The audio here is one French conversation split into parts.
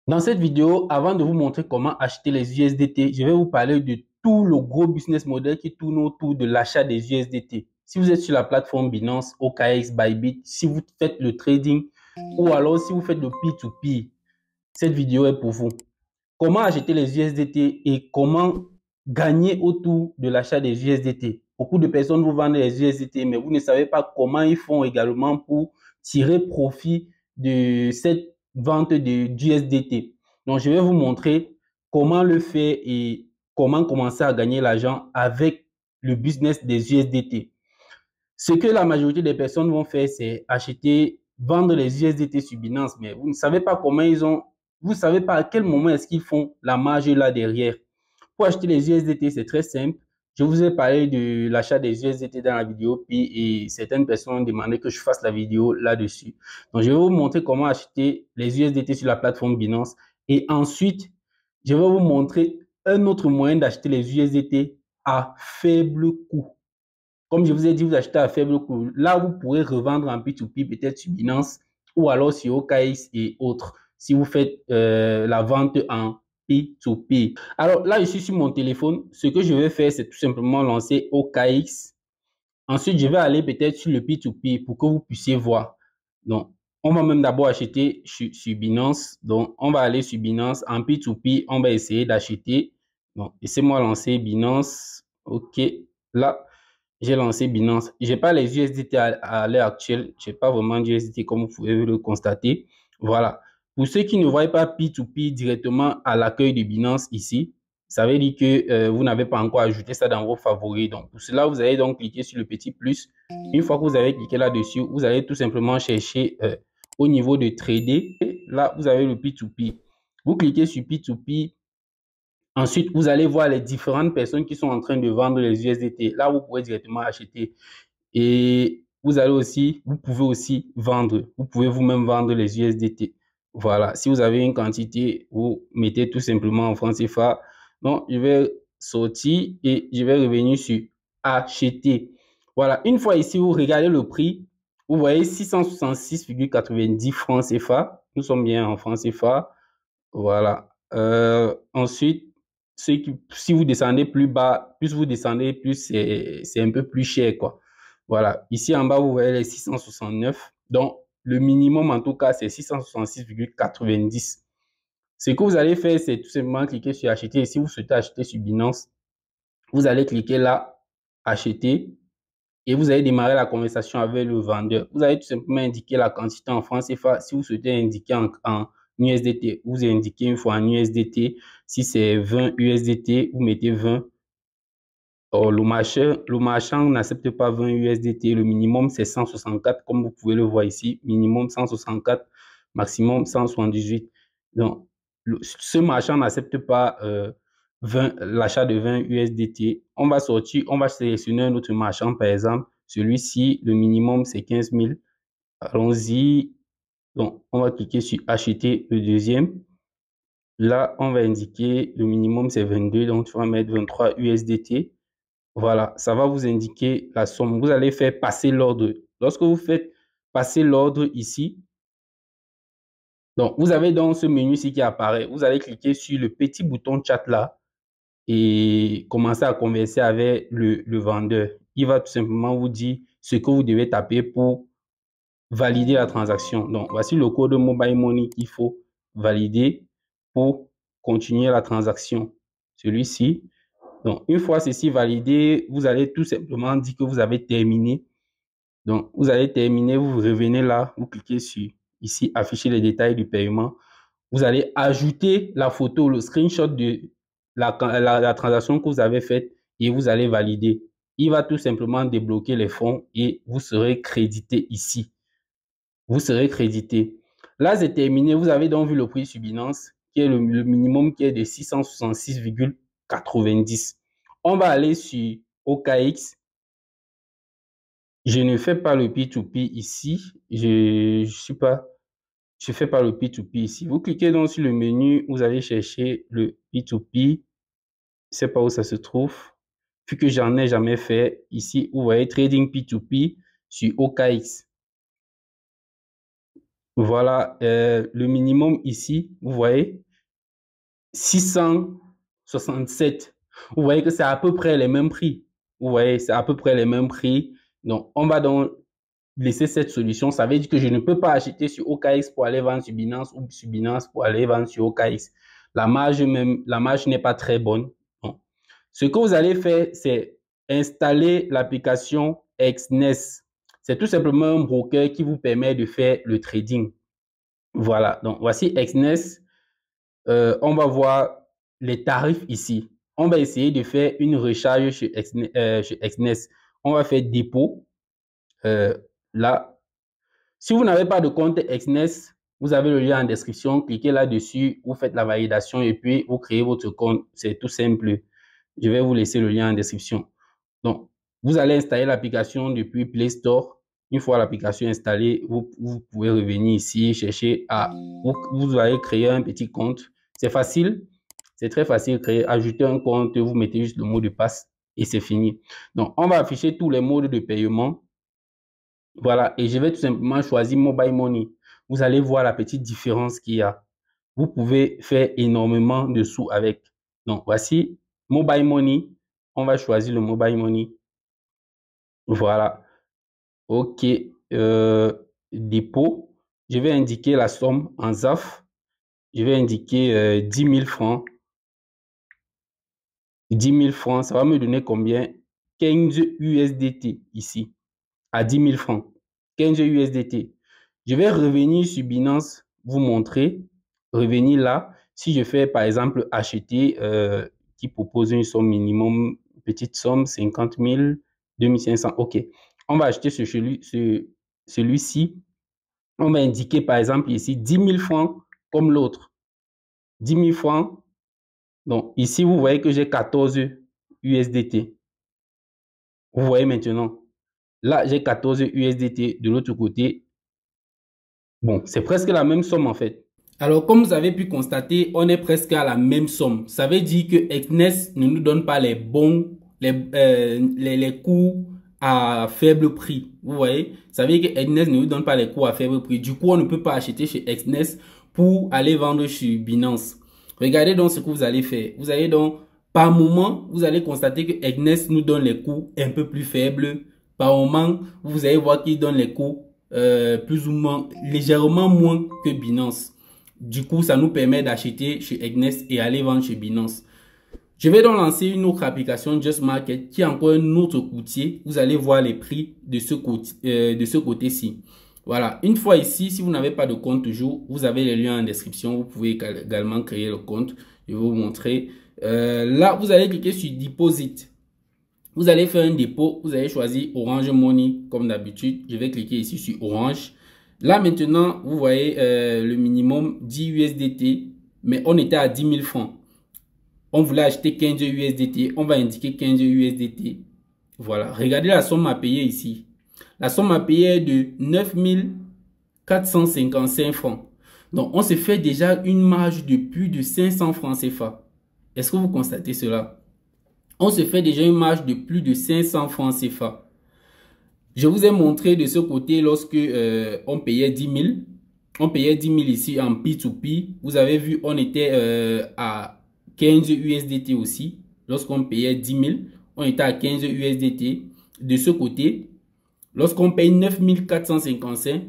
Dans cette vidéo, avant de vous montrer comment acheter les USDT, je vais vous parler de tout le gros business model qui tourne autour de l'achat des USDT. Si vous êtes sur la plateforme Binance, OKX, Bybit, si vous faites le trading ou alors si vous faites le P2P, cette vidéo est pour vous. Comment acheter les USDT et comment gagner autour de l'achat des USDT. Beaucoup de personnes vous vendent les USDT, mais vous ne savez pas comment ils font également pour tirer profit de cette vente de USDT. Donc, je vais vous montrer comment le faire et comment commencer à gagner l'argent avec le business des USDT. Ce que la majorité des personnes vont faire, c'est acheter, vendre les USDT sur Binance, mais vous ne savez pas comment ils ont, vous ne savez pas à quel moment est-ce qu'ils font la marge là derrière. Pour acheter les USDT, c'est très simple. Je vous ai parlé de l'achat des USDT dans la vidéo, puis et certaines personnes ont demandé que je fasse la vidéo là-dessus. Donc, je vais vous montrer comment acheter les USDT sur la plateforme Binance. Et ensuite, je vais vous montrer un autre moyen d'acheter les USDT à faible coût. Comme je vous ai dit, vous achetez à faible coût. Là, vous pourrez revendre en P2P, peut-être sur Binance ou alors sur OKX et autres, si vous faites la vente en P2P. Alors là, je suis sur mon téléphone. Ce que je vais faire, c'est tout simplement lancer OKX. Ensuite, je vais aller peut-être sur le P2P pour que vous puissiez voir. Donc, on va même d'abord acheter sur Binance. Donc, on va aller sur Binance. En P2P, on va essayer d'acheter. Donc, laissez-moi lancer Binance. OK. Là, j'ai lancé Binance. Je n'ai pas les USDT à l'heure actuelle. Je n'ai pas vraiment d'USDT comme vous pouvez le constater. Voilà. Pour ceux qui ne voient pas P2P directement à l'accueil de Binance ici, ça veut dire que vous n'avez pas encore ajouté ça dans vos favoris. Donc, pour cela, vous allez donc cliquer sur le petit plus. Une fois que vous avez cliqué là-dessus, vous allez tout simplement chercher au niveau de trader. Là, vous avez le P2P. Vous cliquez sur P2P. Ensuite, vous allez voir les différentes personnes qui sont en train de vendre les USDT. Là, vous pouvez directement acheter. Et vous pouvez aussi vendre. Vous pouvez vous-même vendre les USDT. Voilà. Si vous avez une quantité, vous mettez tout simplement en francs CFA. Donc, je vais sortir et je vais revenir sur acheter. Voilà. Une fois ici, vous regardez le prix. Vous voyez 666,90 francs CFA. Nous sommes bien en francs CFA. Voilà. Ensuite, si vous descendez plus bas, plus vous descendez, plus c'est un peu plus cher, quoi. Voilà. Ici en bas, vous voyez les 669. Donc, le minimum, en tout cas, c'est 666,90. Ce que vous allez faire, c'est tout simplement cliquer sur acheter. Et si vous souhaitez acheter sur Binance, vous allez cliquer là, acheter. Et vous allez démarrer la conversation avec le vendeur. Vous allez tout simplement indiquer la quantité en francs CFA. Si vous souhaitez indiquer en USDT, vous indiquez une fois en USDT. Si c'est 20 USDT, vous mettez 20. Or, le marchand n'accepte pas 20 USDT. Le minimum, c'est 164, comme vous pouvez le voir ici. Minimum 164, maximum 178. Donc, ce marchand n'accepte pas l'achat de 20 USDT. On va sortir, on va sélectionner un autre marchand, par exemple. Celui-ci, le minimum, c'est 15 000. Allons-y. Donc, on va cliquer sur acheter le deuxième. Là, on va indiquer le minimum, c'est 22. Donc, tu vas mettre 23 USDT. Voilà, ça va vous indiquer la somme. Vous allez faire passer l'ordre. Lorsque vous faites passer l'ordre ici, donc vous avez dans ce menu ici qui apparaît, vous allez cliquer sur le petit bouton chat là et commencer à converser avec le vendeur. Il va tout simplement vous dire ce que vous devez taper pour valider la transaction. Donc, voici le code Mobile Money qu'il faut valider pour continuer la transaction. Celui-ci. Donc, une fois ceci validé, vous allez tout simplement dire que vous avez terminé. Donc, vous allez terminer, vous revenez là, vous cliquez sur ici, afficher les détails du paiement. Vous allez ajouter la photo, le screenshot de la transaction que vous avez faite et vous allez valider. Il va tout simplement débloquer les fonds et vous serez crédité ici. Vous serez crédité. Là, c'est terminé. Vous avez donc vu le prix sur Binance, qui est le minimum qui est de 666,90. On va aller sur OKX. Je ne fais pas le P2P ici. Je fais pas le P2P ici. Vous cliquez donc sur le menu, vous allez chercher le P2P. Je sais pas où ça se trouve. Vu que j'en ai jamais fait. Ici, vous voyez Trading P2P sur OKX. Voilà, le minimum ici, vous voyez, 667. Vous voyez que c'est à peu près les mêmes prix. Vous voyez, c'est à peu près les mêmes prix. Donc, on va donc laisser cette solution. Ça veut dire que je ne peux pas acheter sur OKX pour aller vendre sur Binance ou sur Binance pour aller vendre sur OKX. La marge même, la marge n'est pas très bonne. Bon. Ce que vous allez faire, c'est installer l'application Exness. C'est tout simplement un broker qui vous permet de faire le trading. Voilà, donc voici Exness. On va voir les tarifs ici. On va essayer de faire une recharge chez Exness. On va faire dépôt. Là, si vous n'avez pas de compte Exness, vous avez le lien en description. Cliquez là-dessus, vous faites la validation et puis vous créez votre compte. C'est tout simple. Je vais vous laisser le lien en description. Donc, vous allez installer l'application depuis Play Store. Une fois l'application installée, vous pouvez revenir ici, chercher à... Vous allez créer un petit compte. C'est facile. C'est très facile de créer. Ajouter un compte, vous mettez juste le mot de passe et c'est fini. Donc, on va afficher tous les modes de paiement. Voilà, et je vais tout simplement choisir Mobile Money. Vous allez voir la petite différence qu'il y a. Vous pouvez faire énormément de sous avec. Donc, voici Mobile Money. On va choisir le Mobile Money. Voilà. OK. Dépôt. Je vais indiquer la somme en ZAF. Je vais indiquer 10 000 francs. 10 000 francs, ça va me donner combien? 15 USDT ici, à 10 000 francs. 15 USDT. Je vais revenir sur Binance, vous montrer, revenir là. Si je fais par exemple acheter, qui propose une somme minimum, petite somme, 50 000, 2500. OK. On va acheter celui-ci. On va indiquer par exemple ici 10 000 francs comme l'autre. 10 000 francs. Donc ici, vous voyez que j'ai 14 USDT. Vous voyez maintenant. Là, j'ai 14 USDT. De l'autre côté, bon, c'est presque la même somme en fait. Alors, comme vous avez pu constater, on est presque à la même somme. Ça veut dire que Exness ne nous donne pas les bons, les coûts à faible prix. Vous voyez? Ça veut dire que Exness ne nous donne pas les coûts à faible prix. Du coup, on ne peut pas acheter chez Exness pour aller vendre chez Binance. Regardez donc ce que vous allez faire. Vous allez donc, par moment, vous allez constater que Exness nous donne les coûts un peu plus faibles. Par moment, vous allez voir qu'il donne les coûts plus ou moins, légèrement moins que Binance. Du coup, ça nous permet d'acheter chez Exness et aller vendre chez Binance. Je vais donc lancer une autre application, Just Market, qui est encore un autre courtier. Vous allez voir les prix de ce côté-ci. Voilà. Une fois ici, si vous n'avez pas de compte toujours, vous avez les liens en description. Vous pouvez également créer le compte. Je vais vous montrer. Là, vous allez cliquer sur Deposit. Vous allez faire un dépôt. Vous allez choisir Orange Money comme d'habitude. Je vais cliquer ici sur Orange. Là, maintenant, vous voyez le minimum 10 USDT, mais on était à 10 000 francs. On voulait acheter 15 USDT. On va indiquer 15 USDT. Voilà. Regardez la somme à payer ici. La somme à payer est de 9 455 francs. Donc, on se fait déjà une marge de plus de 500 francs CFA. Est-ce que vous constatez cela? On se fait déjà une marge de plus de 500 francs CFA. Je vous ai montré de ce côté lorsque on payait 10 000. On payait 10 000 ici en P2P. Vous avez vu, on était à 15 USDT aussi. Lorsqu'on payait 10 000, on était à 15 USDT. De ce côté, lorsqu'on paye 9 455,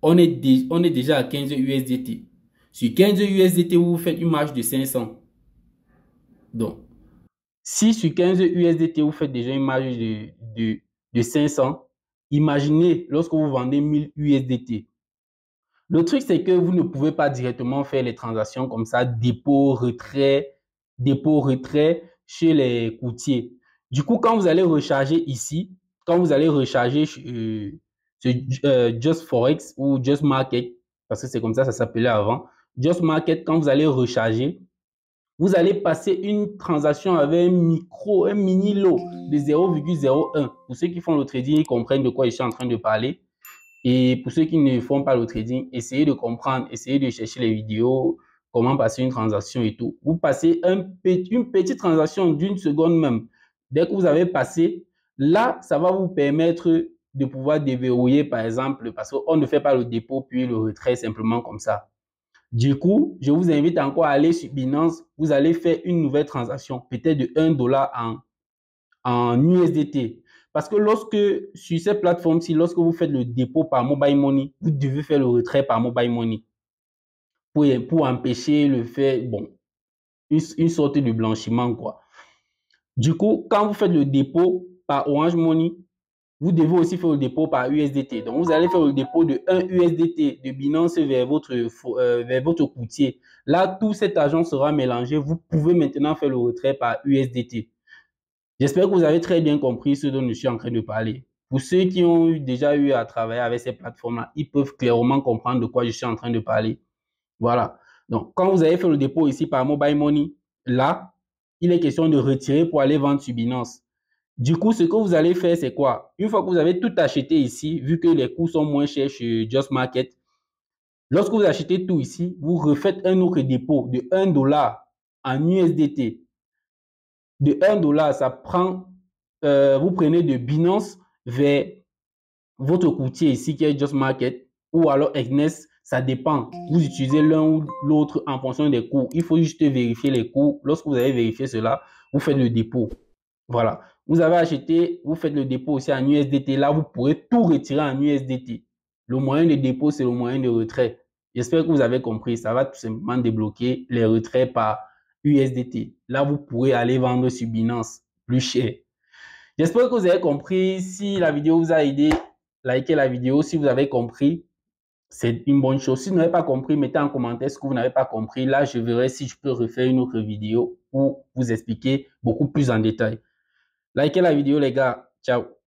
on est déjà à 15 USDT. Sur 15 USDT, vous faites une marge de 500. Donc, si sur 15 USDT, vous faites déjà une marge de 500, imaginez lorsque vous vendez 1000 USDT. Le truc, c'est que vous ne pouvez pas directement faire les transactions comme ça, dépôt, retrait chez les courtiers. Du coup, quand vous allez recharger ici, quand vous allez recharger Just Forex ou Just Market, parce que c'est comme ça s'appelait avant, Just Market, quand vous allez recharger, vous allez passer une transaction avec un mini lot de 0,01. Pour ceux qui font le trading, ils comprennent de quoi je suis en train de parler. Et pour ceux qui ne font pas le trading, essayez de comprendre, essayez de chercher les vidéos, comment passer une transaction et tout. Vous passez une petite transaction d'une seconde même. Dès que vous avez passé, là, ça va vous permettre de pouvoir déverrouiller, par exemple, parce qu'on ne fait pas le dépôt puis le retrait simplement comme ça. Du coup, je vous invite encore à aller sur Binance. Vous allez faire une nouvelle transaction, peut-être de 1 dollar en USDT. Parce que lorsque, sur ces plateformes-ci, lorsque vous faites le dépôt par mobile money, vous devez faire le retrait par mobile money pour empêcher le fait, bon, une sorte de blanchiment, quoi. Du coup, quand vous faites le dépôt par Orange Money, vous devez aussi faire le dépôt par USDT. Donc, vous allez faire le dépôt de 1 USDT de Binance vers votre courtier. Là, tout cet argent sera mélangé. Vous pouvez maintenant faire le retrait par USDT. J'espère que vous avez très bien compris ce dont je suis en train de parler. Pour ceux qui ont déjà eu à travailler avec ces plateformes-là, ils peuvent clairement comprendre de quoi je suis en train de parler. Voilà. Donc, quand vous avez fait le dépôt ici par Mobile Money, là, il est question de retirer pour aller vendre sur Binance. Du coup, ce que vous allez faire, c'est quoi? Une fois que vous avez tout acheté ici, vu que les coûts sont moins chers chez Just Market, lorsque vous achetez tout ici, vous refaites un autre dépôt de 1 dollar en USDT. De 1 dollar, ça prend, vous prenez de Binance vers votre courtier ici qui est Just Market ou alors Exness, ça dépend. Vous utilisez l'un ou l'autre en fonction des coûts. Il faut juste vérifier les coûts. Lorsque vous avez vérifié cela, vous faites le dépôt. Voilà. Vous avez acheté, vous faites le dépôt aussi en USDT. Là, vous pourrez tout retirer en USDT. Le moyen de dépôt, c'est le moyen de retrait. J'espère que vous avez compris. Ça va tout simplement débloquer les retraits par USDT. Là, vous pourrez aller vendre sur Binance plus cher. J'espère que vous avez compris. Si la vidéo vous a aidé, likez la vidéo. Si vous avez compris, c'est une bonne chose. Si vous n'avez pas compris, mettez en commentaire ce que vous n'avez pas compris. Là, je verrai si je peux refaire une autre vidéo pour vous expliquer beaucoup plus en détail. Likez la vidéo, les gars. Ciao.